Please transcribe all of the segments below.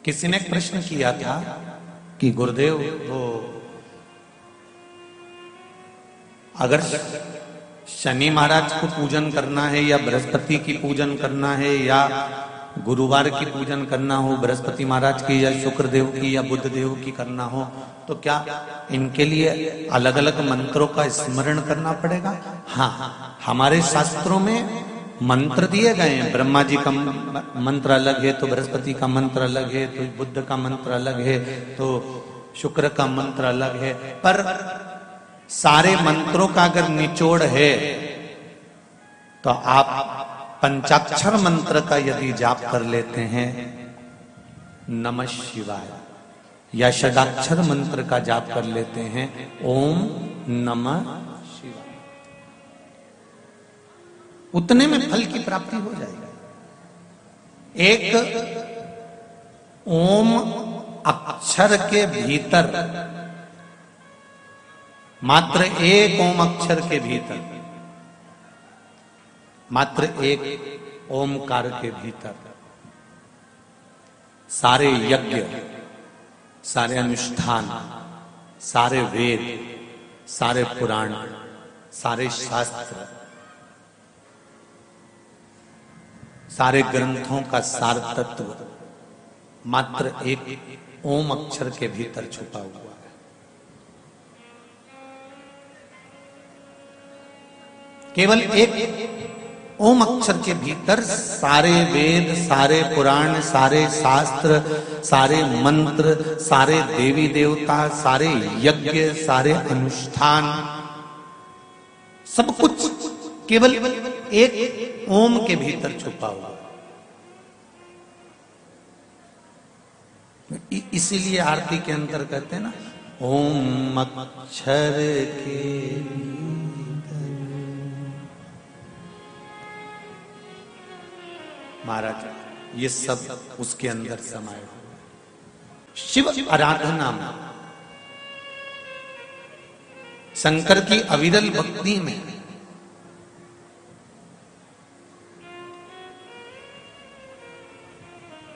किसी ने एक प्रश्न किया था कि गुरुदेव वो अगर शनि महाराज को पूजन करना है या बृहस्पति की पूजन करना है या गुरुवार की पूजन करना हो, बृहस्पति महाराज की या शुक्रदेव की या बुध देव की करना हो, तो क्या इनके लिए अलग अलग मंत्रों का स्मरण करना पड़ेगा? हाँ, हमारे शास्त्रों में मंत्र दिए गए हैं। ब्रह्मा जी का मंत्र अलग है तो बृहस्पति का मंत्र अलग है, तो बुद्ध का मंत्र अलग है, तो शुक्र का मंत्र अलग है। पर सारे मंत्रों का अगर निचोड़ है तो आप पंचाक्षर मंत्र का यदि जाप कर लेते हैं, नमः शिवाय, या षडाक्षर मंत्र का जाप कर लेते हैं, ओम नमः शिवाय, उतने में फल की प्राप्ति हो जाएगी। एक ओम अक्षर के भीतर, मात्र एक ओम अक्षर के भीतर, मात्र एक ओमकार के भीतर सारे यज्ञ, सारे अनुष्ठान, सारे वेद, सारे पुराण, सारे शास्त्र, सारे ग्रंथों का सार तत्व मात्र एक ओम अक्षर के भीतर छुपा हुआ है। केवल एक ओम अक्षर के भीतर सारे वेद, सारे पुराण, सारे शास्त्र, सारे मंत्र, सारे देवी देवता, सारे यज्ञ, सारे अनुष्ठान, सब कुछ केवल एक ओम के भीतर छुपा हुआ। इसीलिए आरती के अंदर कहते हैं ना, ओम अक्षर के महाराज, ये सब उसके अंदर समाये हुए। शिव आराधना में, शंकर की अविरल भक्ति में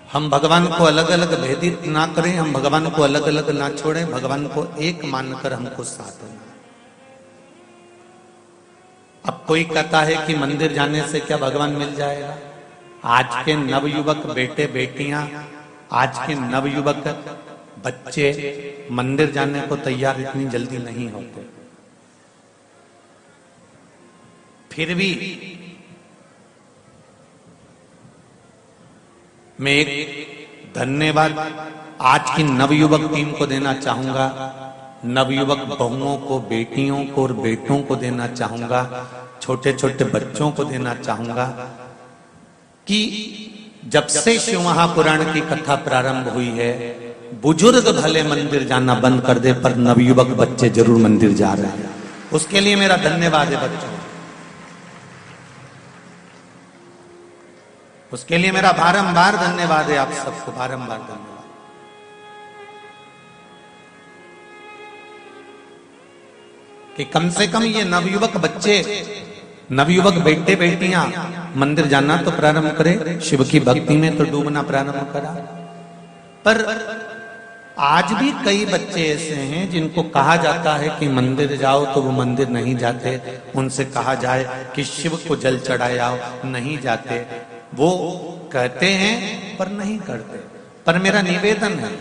हम भगवान को अलग अलग भेदित ना करें, हम भगवान को अलग अलग ना छोड़ें, भगवान को एक मानकर हमको साथ देना। अब कोई कहता है कि मंदिर जाने से क्या भगवान मिल जाएगा? आज के नवयुवक बेटे बेटियां, आज के नवयुवक बच्चे मंदिर जाने को तैयार इतनी जल्दी नहीं होते। फिर भी मैं एक धन्यवाद आज की नवयुवक टीम को देना चाहूंगा, नवयुवक बहुओं को, बेटियों को और बेटों को देना चाहूंगा, छोटे छोटे बच्चों को देना चाहूंगा कि जब से शिव महापुराण की कथा प्रारंभ हुई है, बुजुर्ग भले मंदिर जाना बंद कर दे पर नवयुवक बच्चे जरूर मंदिर जा रहे हैं। उसके लिए मेरा धन्यवाद है बच्चों, उसके लिए मेरा बारंबार धन्यवाद है आप सबको, बारंबार धन्यवाद। कि कम से कम ये नवयुवक बच्चे, नवयुवक बेटे बेटियां मंदिर जाना तो प्रारंभ करे, शिव की भक्ति में तो डूबना प्रारंभ करा। पर आज भी कई बच्चे ऐसे हैं जिनको कहा जाता है कि मंदिर जाओ तो वो मंदिर नहीं जाते, उनसे कहा जाए कि शिव को जल चढ़ाए आओ, नहीं जाते। वो कहते हैं पर नहीं करते। पर मेरा निवेदन है,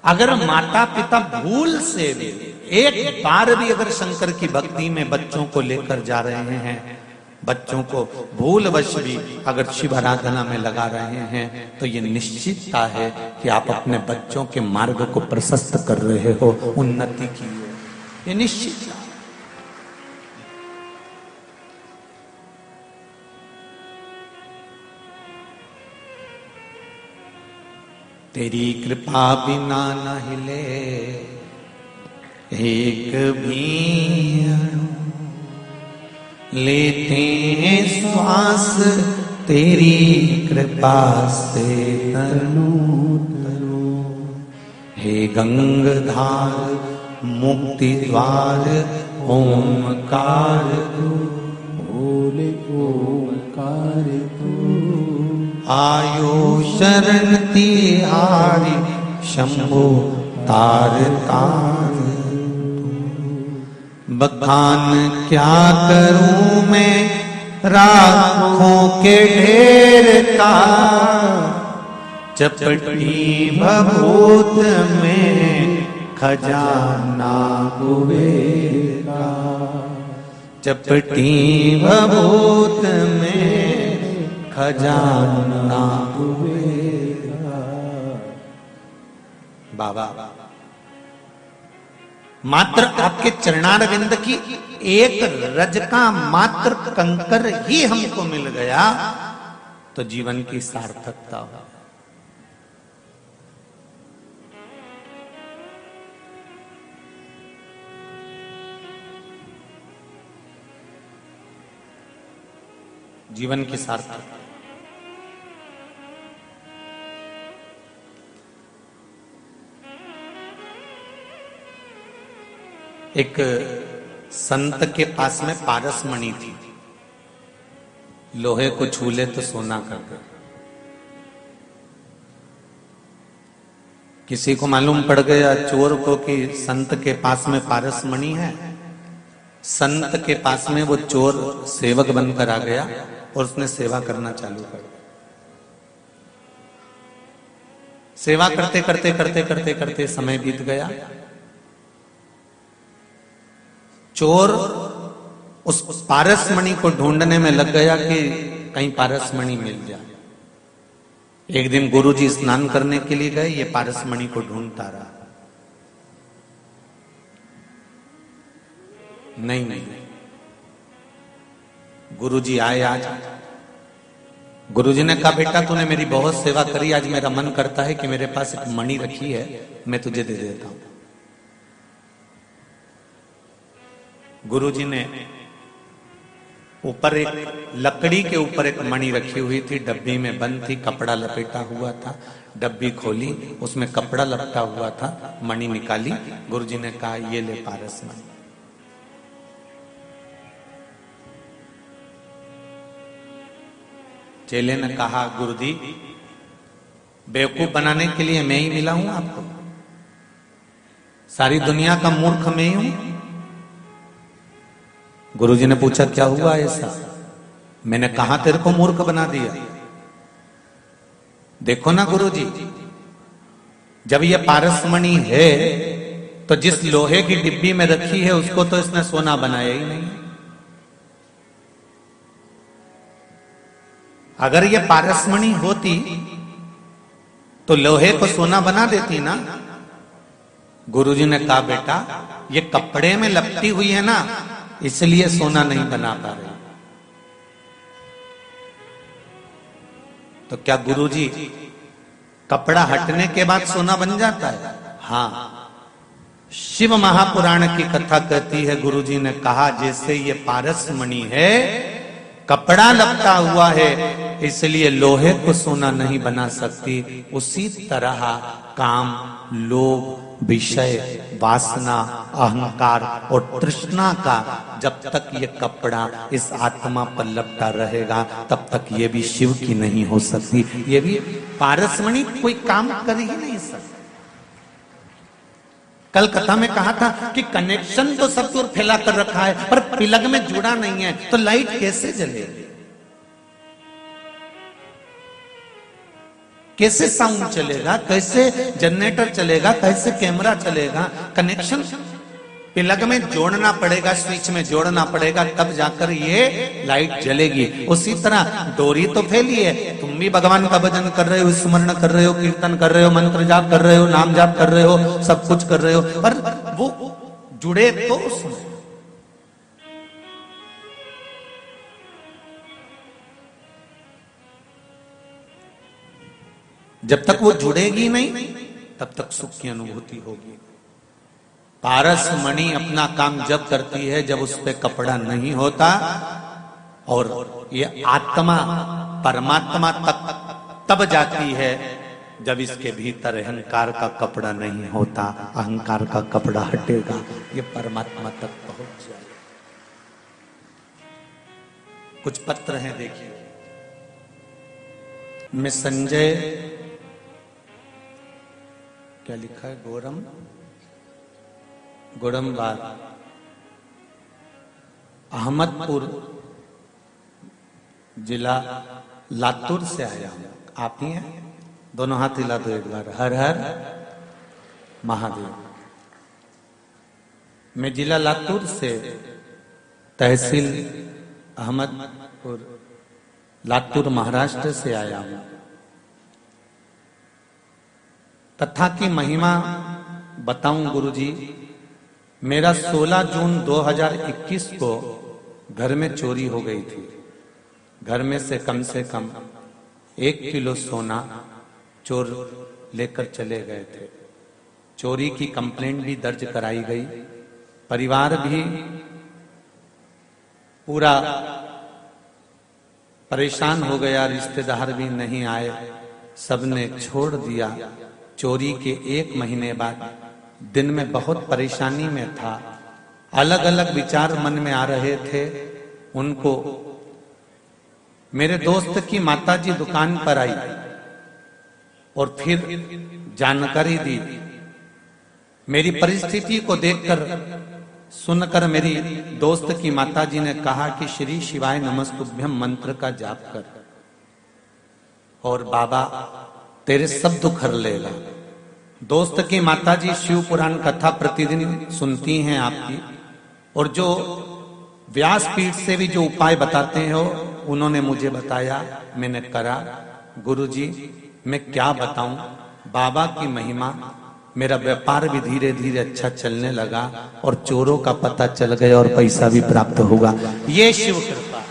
अगर माता पिता भूल से भी एक बार भी अगर शंकर की भक्ति में बच्चों को लेकर जा रहे हैं, बच्चों को भूलवश भी अगर शिव आराधना में लगा रहे हैं, तो ये निश्चितता है कि आप अपने बच्चों के मार्ग को प्रशस्त कर रहे हो, उन्नति की ओर, ये निश्चित। तेरी कृपा बिना न हिले एक भी अणु, लेते हैं श्वास तेरी कृपा से तनु तनु। हे गंगाधार मुक्ति द्वार ओमकार तू, बोले ओमकार तू। आयो शरण तिहारी शंभु तार तार। बखान क्या करूं मैं राखों के ढेर का, चपटी भभूत में खजाना कुबेर का। चपटी भभूत में खजाना कुबेर का। बाबा मात्र आपके चरणारविंद की एक रज का मात्र कंकर ही हमको मिल गया तो जीवन की सार्थकता हो। जीवन की सार्थकता। एक संत के पास में पारस मणि थी, लोहे को छू ले तो सोना कर दे। किसी को मालूम पड़ गया चोर को कि संत के पास में पारस मणि है। संत के पास में वो चोर सेवक बनकर आ गया और उसने सेवा करना चालू कर दिया। सेवा करते करते करते करते करते समय बीत गया। चोर उस पारसमणि को ढूंढने में लग गया कि कहीं पारसमणि मिल जाए। एक दिन गुरुजी स्नान करने के लिए गए, ये पारसमणि को ढूंढता रहा, नहीं। गुरुजी आए आज। गुरुजी ने कहा बेटा तूने मेरी बहुत सेवा करी, आज मेरा मन करता है कि मेरे पास एक मणि रखी है, मैं तुझे दे देता हूं। गुरुजी ने ऊपर एक लकड़ी के ऊपर एक मणि रखी हुई थी, डब्बी में बंद थी, कपड़ा लपेटा हुआ था। डब्बी खोली, उसमें कपड़ा लपटा हुआ था, मणि निकाली। गुरुजी ने कहा ये ले पारस मणि। चेले ने कहा गुरुजी बेवकूफ बनाने के लिए मैं ही मिला हूं आपको, सारी दुनिया का मूर्ख मैं ही हूं। गुरुजी ने पूछा क्या हुआ ऐसा? मैंने कहा तेरे को मूर्ख बना दिया? देखो ना गुरुजी, जब ये पारसमणि है तो जिस लोहे की डिब्बी में रखी है उसको तो इसने सोना बनाया ही नहीं। अगर ये पारसमणि होती तो लोहे को सोना बना देती ना। गुरुजी ने कहा बेटा ये कपड़े में लपटी हुई है ना, इसलिए सोना नहीं बना पा रही। तो क्या गुरुजी कपड़ा हटने के बाद सोना बन जाता है? हाँ, शिव महापुराण की कथा कहती है, गुरुजी ने कहा जैसे ये पारसमणि है, कपड़ा लपटा हुआ है, इसलिए लोहे को सोना नहीं बना सकती। उसी तरह काम, लोभ, विषय, वासना, अहंकार और तृष्णा का जब तक ये कपड़ा इस आत्मा पर लपटा रहेगा तब तक ये भी शिव की नहीं हो सकती। ये भी पारसमणि कोई काम कर ही नहीं सकता। कल कथा में कहा था कि कनेक्शन तो सब दूर फैला कर रखा है पर प्लग में जुड़ा नहीं है, तो लाइट कैसे जलेगी? कैसे साउंड चलेगा? कैसे जनरेटर चलेगा? कैसे कैमरा चलेगा? कनेक्शन प्लग में जोड़ना पड़ेगा, स्विच में जोड़ना पड़ेगा, तब जाकर ये लाइट जलेगी। उसी तरह डोरी तो फैली है, तुम भी भगवान का भजन कर रहे हो, स्मरण कर रहे हो, कीर्तन कर रहे हो, मंत्र जाप कर रहे हो, नाम जाप कर रहे हो, सब कुछ कर रहे हो, पर वो जुड़े तो उसमें। जब तक वो जुड़ेगी नहीं तब तक सुख की अनुभूति होगी। पारसमणि अपना काम जब करती है जब उस पे कपड़ा नहीं होता, और ये आत्मा परमात्मा तक तब जाती है जब इसके भीतर अहंकार का कपड़ा नहीं होता। अहंकार का कपड़ा हटेगा, ये परमात्मा तक पहुंच जाए। कुछ पत्र हैं देखिए। मैं संजय क्या लिखा है? गोरमबाग अहमदपुर जिला लातूर से आया हूं। आप ही हैं? दोनों हाथ हिला दो एक बार। हर हर महादेव। मैं जिला लातूर से तहसील अहमदपुर लातूर महाराष्ट्र से आया हूं। कथा की महिमा बताऊं गुरुजी। मेरा 16 जून 2021 को घर में चोरी हो गई थी। घर में से कम 1 किलो सोना चोर लेकर चले गए थे। चोरी की कंप्लेंट भी दर्ज कराई गई। परिवार भी पूरा परेशान हो गया, रिश्तेदार भी नहीं आए, सबने छोड़ दिया। चोरी के 1 महीने बाद दिन में बहुत परेशानी में था, अलग अलग विचार मन में आ रहे थे। उनको मेरे दोस्त की माताजी दुकान पर आई और फिर जानकारी दी। मेरी परिस्थिति को देखकर सुनकर मेरी दोस्त की माताजी ने कहा कि श्री शिवाय नमस्तुभ्यम मंत्र का जाप कर और बाबा तेरे सब दुख हर लेगा। दोस्त की माताजी शिव पुराण कथा प्रतिदिन सुनती हैं आपकी, और जो व्यासपीठ से भी जो उपाय बताते हो उन्होंने मुझे बताया, मैंने करा। गुरुजी मैं क्या बताऊं बाबा की महिमा। मेरा व्यापार भी धीरे धीरे अच्छा चलने लगा और चोरों का पता चल गया और पैसा भी प्राप्त होगा। ये शिव कृपा।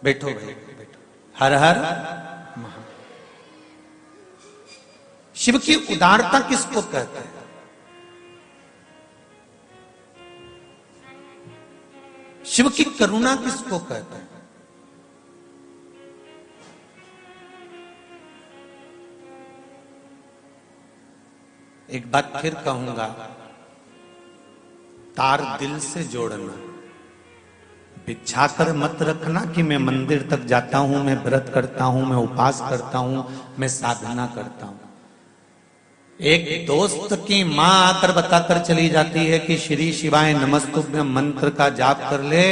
बैठो भाई बैठो। हर हर महादेव। शिव की उदारता किसको कहते हैं? शिव की करुणा किसको कहते हैं? एक बात फिर कहूंगा, तार दिल से जोड़ना। बिछा कर मत रखना कि मैं मंदिर तक जाता हूं, मैं व्रत करता हूं, मैं उपवास करता हूं, मैं साधना करता हूं। एक दोस्त की मां आकर बताकर चली जाती है कि श्री शिवाय नमस्तुभ्यम मंत्र का जाप कर ले,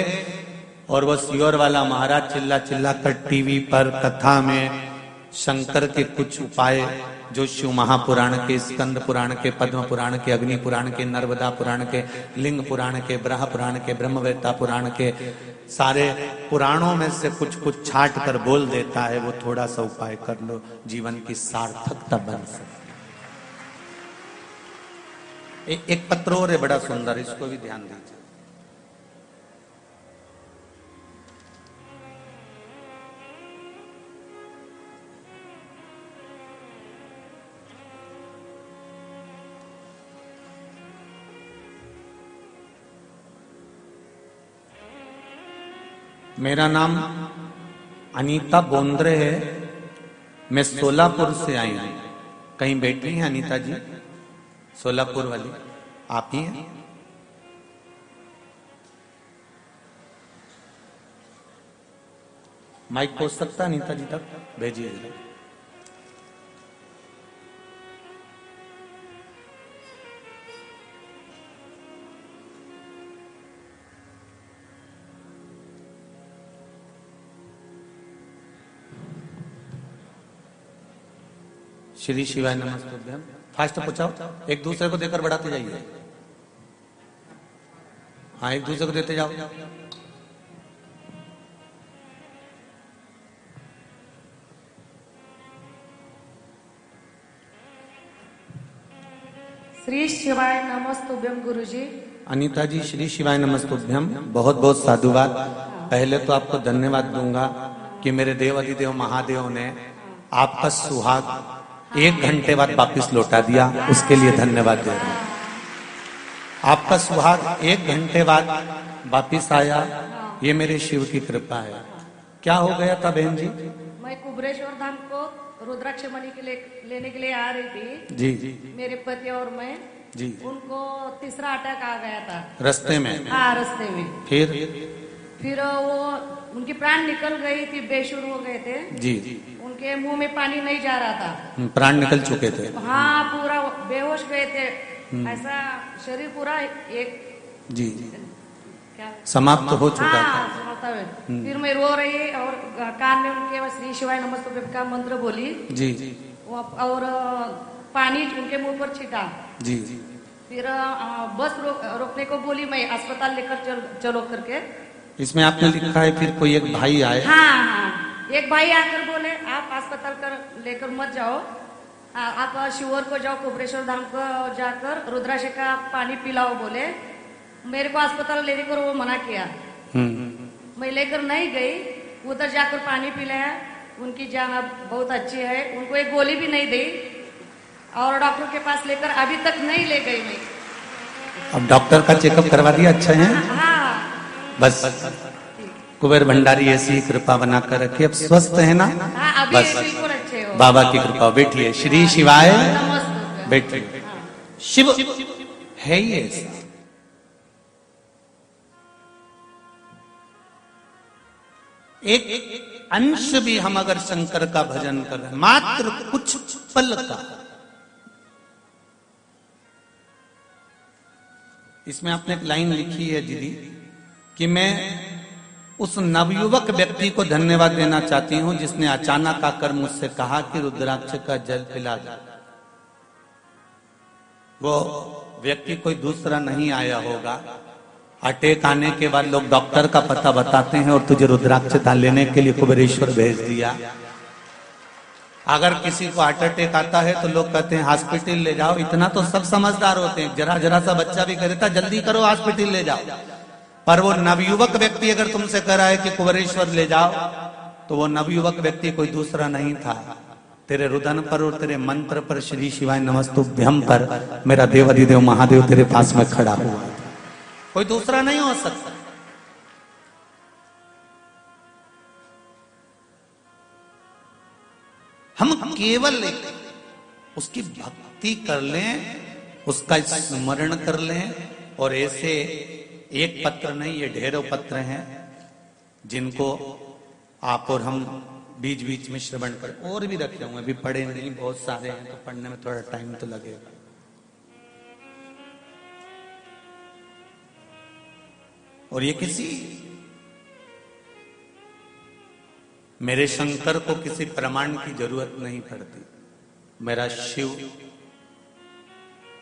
और वो सियोर वाला महाराज चिल्ला चिल्ला कर टीवी पर कथा में शंकर के कुछ उपाय जो शिव महापुराण के, स्कंद पुराण के, पद्म पुराण के, अग्नि पुराण के, नर्मदा पुराण के, लिंग पुराण के, ब्रह्म पुराण के, ब्रह्मवेत्ता पुराण के, सारे पुराणों में से कुछ कुछ छाट कर बोल देता है। वो थोड़ा सा उपाय कर लो, जीवन की सार्थकता बन सकती। एक पत्र और है बड़ा सुंदर, इसको भी ध्यान दीजिए। मेरा नाम अनीता बोंद्रे है। मैं सोलापुर से आई हूं। कहीं बैठी हैं अनीता जी? सोलापुर वाली आप ही हैं? माइक पहुंच सकता अनीता जी तक? भेजिए जरा। श्री शिवाय नमस्तुभ्यम। फास्ट पहुंचाओ, एक दूसरे को देकर बढ़ाते जाइए। हाँ, एक दूसरे को देते जाओ। श्री शिवाय नमस्तुभ्यम गुरुजी। अनीता जी श्री शिवाय नमस्तुभ्यम। बहुत बहुत साधुवाद। पहले तो आपको धन्यवाद दूंगा कि मेरे देव अधिदेव महादेव ने आपका सुहाग 1 घंटे बाद वापिस लौटा दिया, उसके लिए धन्यवाद दे रहा हूं। आपका सुहाग 1 घंटे बाद वापिस आया, ये मेरे शिव की कृपा है। क्या हो गया था बहन जी? मैं कुबरेश्वर धाम को रुद्राक्ष मणि के लिए लेने के लिए आ रही थी जी। मेरे पति और मैं जी। उनको तीसरा अटैक आ गया था रास्ते में? हाँ, रास्ते में। फिर वो उनकी प्राण निकल गई थी, बेशुर हो गए थे। जी। उनके मुंह में पानी नहीं जा रहा था। प्राण निकल चुके थे। हाँ, पूरा बेहोश गए थे। ऐसा शरीर पूरा एक जी क्या समाप्त हो चुका था। हाँ, समाप्त है। फिर मैं रो रही और कान में उनके श्री शिवाय नमस्तुभ्यं का मंत्र बोली जी और पानी उनके मुंह पर छिटा। जी। फिर बस रोकने को बोली, मैं अस्पताल लेकर चलो करके। इसमें आपने लिखा है फिर कोई एक भाई आए। हाँ हाँ, एक भाई आकर बोले आप अस्पताल कर लेकर मत जाओ, आप शिवर को जाओ, कुबरेश्वर धाम को जाकर रुद्राक्ष का पानी पिलाओ बोले। मेरे को अस्पताल लेने को वो मना किया। मैं लेकर नहीं गई, उधर जाकर पानी पिलाया। उनकी जान अब बहुत अच्छी है, उनको एक गोली भी नहीं दी और डॉक्टर के पास लेकर अभी तक नहीं ले गई मैं। अब डॉक्टर का चेकअप करवा दिया, अच्छा है। हाँ बस कुबेर भंडारी ऐसी कृपा बना कर रखे, अब स्वस्थ है ना। हाँ, अभी बस बिल्कुल अच्छे हो। बाबा की कृपा। बैठिए, श्री शिवाय नमस्ते। बैठिए। शिव है ही ऐसा। एक अंश भी हम अगर शंकर का भजन कर रहे हैं, मात्र कुछ पल का, इसमें आपने एक लाइन लिखी है दीदी कि मैं उस नवयुवक व्यक्ति को धन्यवाद देना चाहती हूं जिसने अचानक आकर मुझसे कहा कि रुद्राक्ष का जल पिला दो। वो व्यक्ति कोई दूसरा नहीं आया होगा। अटैक आने के बाद लोग डॉक्टर का पता बताते हैं और तुझे रुद्राक्ष लेने के लिए कुबेरेश्वर भेज दिया। अगर किसी को हार्ट अटैक आता है तो लोग कहते हैं हॉस्पिटल ले जाओ। इतना तो सब समझदार होते हैं, जरा जरा सा बच्चा भी कहता जल्दी करो हॉस्पिटल ले जाओ। पर वो नवयुवक व्यक्ति अगर तुमसे कह रहा है कि कुबेरेश्वर ले जाओ, तो वो नवयुवक व्यक्ति कोई दूसरा नहीं था। तेरे रुदन पर और तेरे मंत्र पर, श्री शिवाय नमस्तुभ्यं पर मेरा देवाधिदेव महादेव तेरे पास में खड़ा हुआ, कोई दूसरा नहीं हो सकता। हम केवल उसकी भक्ति कर लें, उसका स्मरण कर लें, और ऐसे एक पत्र नहीं, ये ढेरों पत्र हैं जिनको आप और हम बीच बीच में श्रवण कर, और भी रखे हुए, अभी पढ़े नहीं, बहुत सारे हैं, तो पढ़ने में थोड़ा टाइम तो लगेगा। और ये किसी मेरे शंकर को किसी प्रमाण की जरूरत नहीं पड़ती। मेरा शिव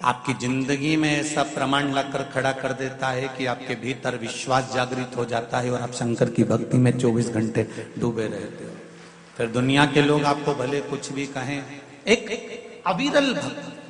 आपकी जिंदगी में ऐसा प्रमाण लाकर खड़ा कर देता है कि आपके भीतर विश्वास जागृत हो जाता है और आप शंकर की भक्ति में 24 घंटे डूबे रहते हो। फिर दुनिया के लोग आपको भले कुछ भी कहें, एक अविरल भक्त